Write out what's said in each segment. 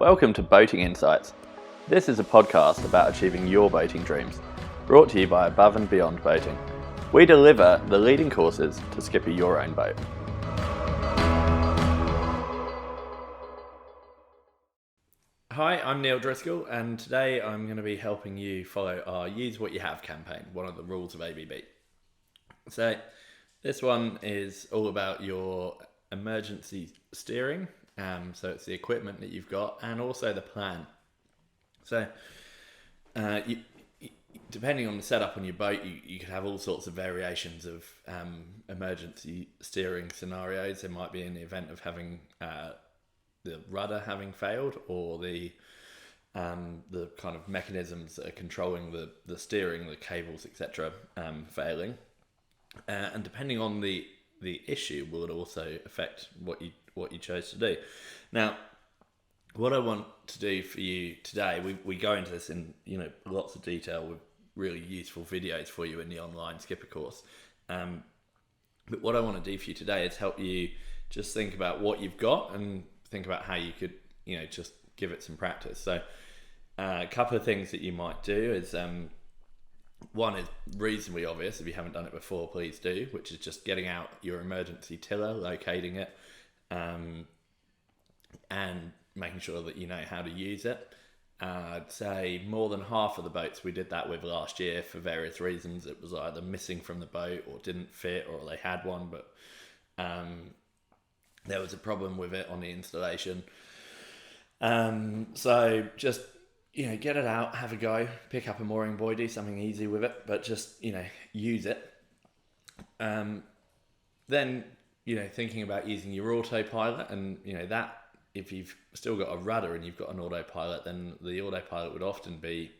Welcome to Boating Insights. This is a podcast about achieving your boating dreams, brought to you by Above and Beyond Boating. We deliver the leading courses to skipper your own boat. Hi, I'm Neil Driscoll, and today I'm going to be helping you follow our Use What You Have campaign, one of the rules of ABB. So this one is all about your emergency steering. So it's the equipment that you've got and also the plan. So depending on the setup on your boat, you could have all sorts of variations of emergency steering scenarios. There might be in the event of having the rudder having failed, or the kind of mechanisms that are controlling the steering, the cables, etc., failing. And depending on the issue, will it also affect what you chose to do. Now, what I want to do for you today, we go into this in lots of detail with really useful videos for you in the online skipper course. But what I want to do for you today is help you just think about what you've got and think about how you could just give it some practice. So a couple of things that you might do is one is reasonably obvious. If you haven't done it before, please do, which is just getting out your emergency tiller, locating it, and making sure that you know how to use it. I'd say more than half of the boats we did that with last year, for various reasons, it was either missing from the boat or didn't fit, or they had one, but there was a problem with it on the installation. So just get it out, have a go, pick up a mooring buoy, do something easy with it, but just use it. Then thinking about using your autopilot, and that, if you've still got a rudder and you've got an autopilot, then the autopilot would often be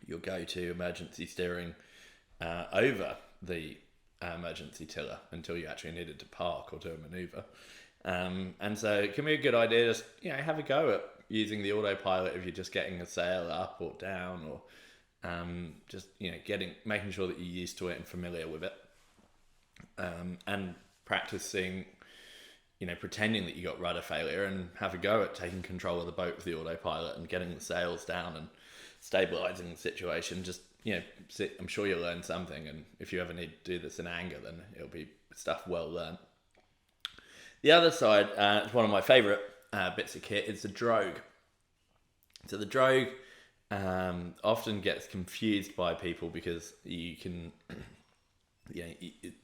your go-to emergency steering over the emergency tiller until you actually needed to park or do a maneuver. And so it can be a good idea just have a go at using the autopilot if you're just getting a sail up or down, or just making sure that you're used to it and familiar with it, and practicing pretending that you got rudder failure, and have a go at taking control of the boat with the autopilot and getting the sails down and stabilizing the situation. Just I'm sure you'll learn something, and if you ever need to do this in anger, then it'll be stuff well learned. The other side, it's one of my favorite bits of kit, is the drogue. So the drogue often gets confused by people because you can,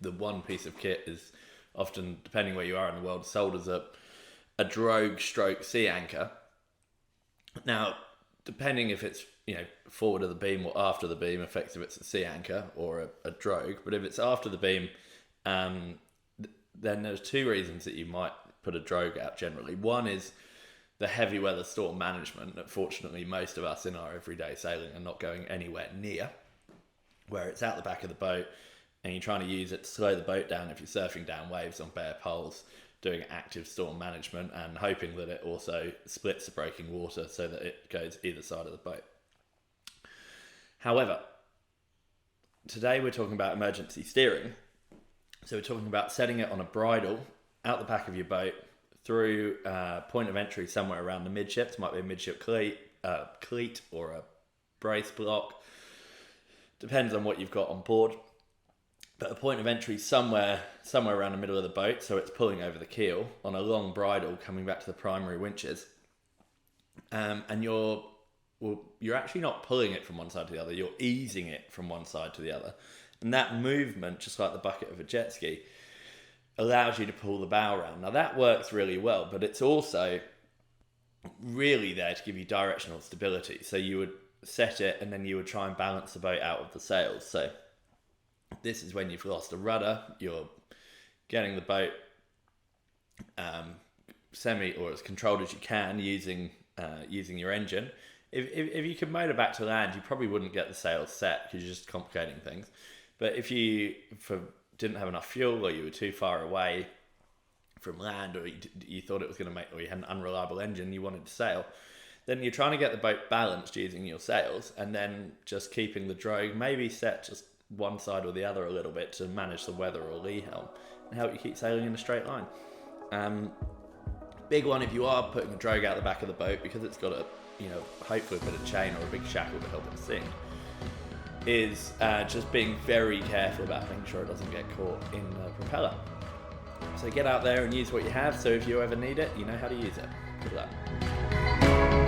the one piece of kit is often, depending where you are in the world, sold as a drogue stroke sea anchor. Now, depending if it's forward of the beam or after the beam affects if it's a sea anchor or a drogue. But if it's after the beam, then there's two reasons that you might put a drogue out generally. One is the heavy weather storm management that fortunately most of us in our everyday sailing are not going anywhere near, where it's out the back of the boat and you're trying to use it to slow the boat down if you're surfing down waves on bare poles, doing active storm management and hoping that it also splits the breaking water so that it goes either side of the boat. However, today we're talking about emergency steering. So we're talking about setting it on a bridle out the back of your boat through a point of entry somewhere around the midships. Might be a midship cleat or a brace block. Depends on what you've got on board. But a point of entry somewhere around the middle of the boat, so it's pulling over the keel on a long bridle coming back to the primary winches. And you're actually not pulling it from one side to the other, you're easing it from one side to the other. And that movement, just like the bucket of a jet ski, allows you to pull the bow around. Now that works really well, but it's also really there to give you directional stability. So you would set it and then you would try and balance the boat out of the sails. So this is when you've lost a rudder, you're getting the boat semi or as controlled as you can using your engine. If you could motor back to land, you probably wouldn't get the sails set because you're just complicating things. But if you didn't have enough fuel, or you were too far away from land, or you thought it was going to make, or you had an unreliable engine, you wanted to sail, then you're trying to get the boat balanced using your sails, and then just keeping the drogue maybe set just one side or the other a little bit to manage the weather or lee helm and help you keep sailing in a straight line. Big one if you are putting a drogue out the back of the boat, because it's got a, hopefully a bit of chain or a big shackle to help it sink, is just being very careful about making sure it doesn't get caught in the propeller. So get out there and use what you have, so if you ever need it, you know how to use it. Good luck.